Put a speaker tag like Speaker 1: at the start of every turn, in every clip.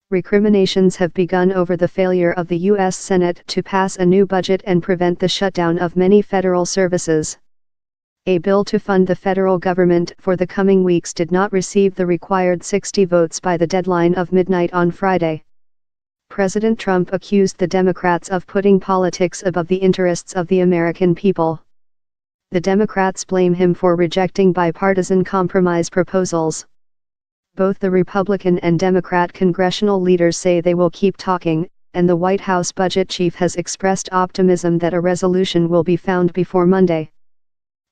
Speaker 1: Recriminations have begun over the failure of the U.S. Senate to pass a new budget and prevent the shutdown of many federal services. A bill to fund the federal government for the coming weeks did not receive the required 60 votes by the deadline of midnight on Friday. President Trump accused the Democrats of putting politics above the interests of the American people. The Democrats blame him for rejecting bipartisan compromise proposals. Both the Republican and Democrat congressional leaders say they will keep talking, and the White House budget chief has expressed optimism that a resolution will be found before Monday.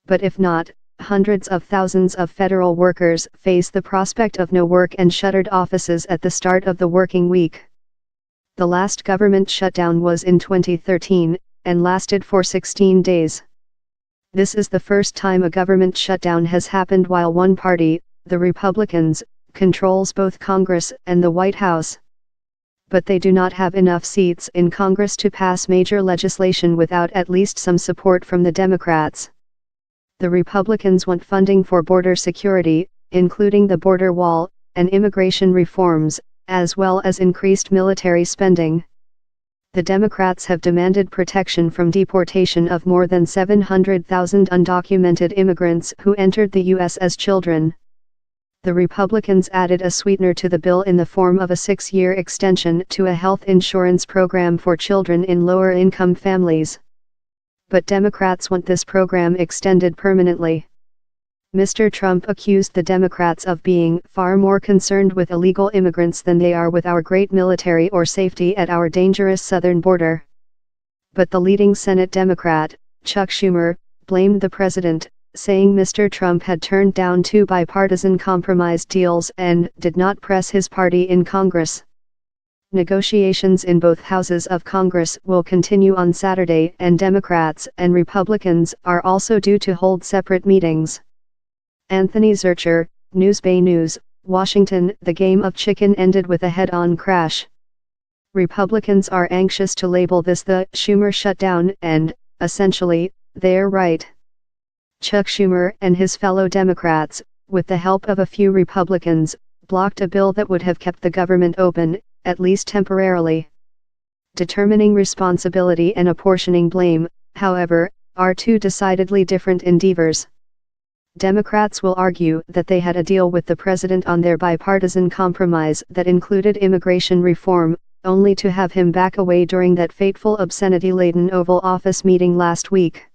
Speaker 1: But if not, hundreds of thousands of federal workers face the prospect of no work and shuttered offices at the start of the working week. The last government shutdown was in 2013, and lasted for 16 days. This is the first time a government shutdown has happened while one party, the Republicans, controls both Congress and the White House. But they do not have enough seats in Congress to pass major legislation without at least some support from the Democrats. The Republicans want funding for border security, including the border wall, and immigration reforms, as well as increased military spending. The Democrats have demanded protection from deportation of more than 700,000 undocumented immigrants who entered the U.S. as children. The Republicans added a sweetener to the bill in the form of a 6-year extension to a health insurance program for children in lower-income families. But Democrats want this program extended permanently. Mr. Trump accused the Democrats of being far more concerned with illegal immigrants than they are with our great military or safety at our dangerous southern border. But the leading Senate Democrat, Chuck Schumer, blamed the president, saying Mr. Trump had turned down 2 bipartisan compromise deals and did not press his party in Congress. Negotiations in both houses of Congress will continue on Saturday, and Democrats and Republicans are also due to hold separate meetings. Anthony Zurcher, Newsbay News, Washington. The game of chicken ended with a head-on crash. Republicans are anxious to label this the Schumer shutdown, and, essentially, they're right. Chuck Schumer and his fellow Democrats, with the help of a few Republicans, blocked a bill that would have kept the government open, at least temporarily. Determining responsibility and apportioning blame, however, are two decidedly different endeavors. Democrats will argue that they had a deal with the president on their bipartisan compromise that included immigration reform, only to have him back away during that fateful obscenity-laden Oval Office meeting last week.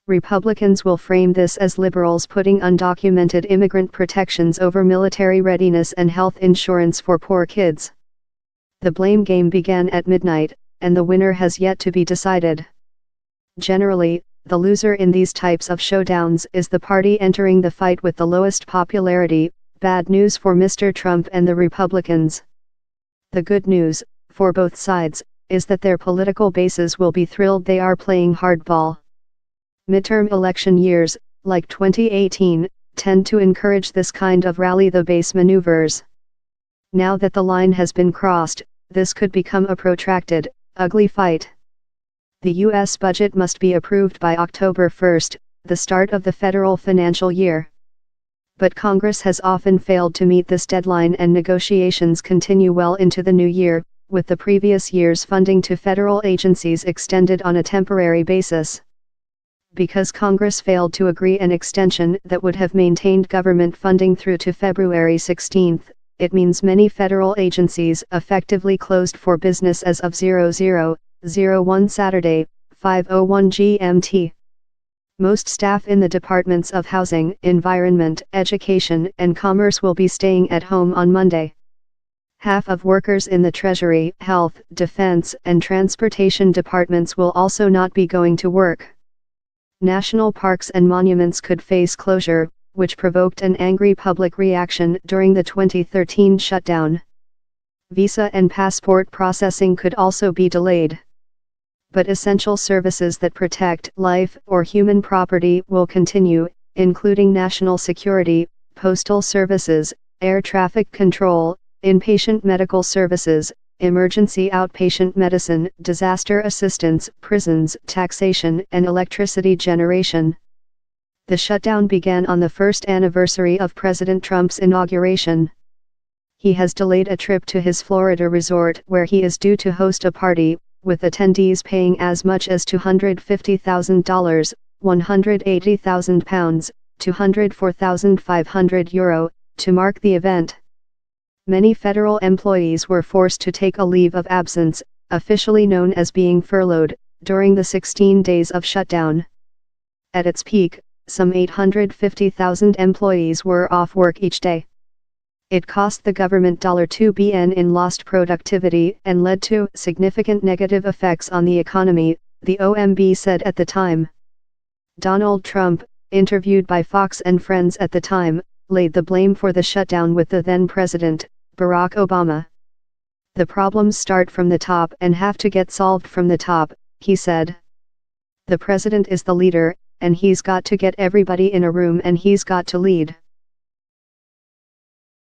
Speaker 1: Republicans will frame this as liberals putting undocumented immigrant protections over military readiness and health insurance for poor kids. The blame game began at midnight, and the winner has yet to be decided. Generally, the loser in these types of showdowns is the party entering the fight with the lowest popularity. Bad news for Mr. Trump and the Republicans. The good news, for both sides, is that their political bases will be thrilled they are playing hardball. Midterm election years, like 2018, tend to encourage this kind of rally-the-base maneuvers. Now that the line has been crossed, this could become a protracted, ugly fight. The U.S. budget must be approved by October 1, the start of the federal financial year. But Congress has often failed to meet this deadline, and negotiations continue well into the new year, with the previous year's funding to federal agencies extended on a temporary basis. Because Congress failed to agree an extension that would have maintained government funding through to February 16, it means many federal agencies effectively closed for business as of 00:01 Saturday, 5:01 GMT. Most staff in the departments of Housing, Environment, Education, and Commerce will be staying at home on Monday. Half of workers in the Treasury, Health, Defense, and Transportation departments will also not be going to work. National parks and monuments could face closure, which provoked an angry public reaction during the 2013 shutdown. Visa and passport processing could also be delayed. But essential services that protect life or human property will continue, including national security, postal services, air traffic control, inpatient medical services, emergency outpatient medicine, disaster assistance, prisons, taxation, and electricity generation. The shutdown began on the first anniversary of President Trump's inauguration. He has delayed a trip to his Florida resort where he is due to host a party, with attendees paying as much as $250,000, £180,000, €204,500, to mark the event. Many federal employees were forced to take a leave of absence, officially known as being furloughed, during the 16 days of shutdown. At its peak, some 850,000 employees were off work each day. It cost the government $2 billion in lost productivity and led to significant negative effects on the economy, the OMB said at the time. Donald Trump, interviewed by Fox and Friends at the time, laid the blame for the shutdown with the then president, Barack Obama. "The problems start from the top and have to get solved from the top," he said. "The president is the leader, and he's got to get everybody in a room and he's got to lead."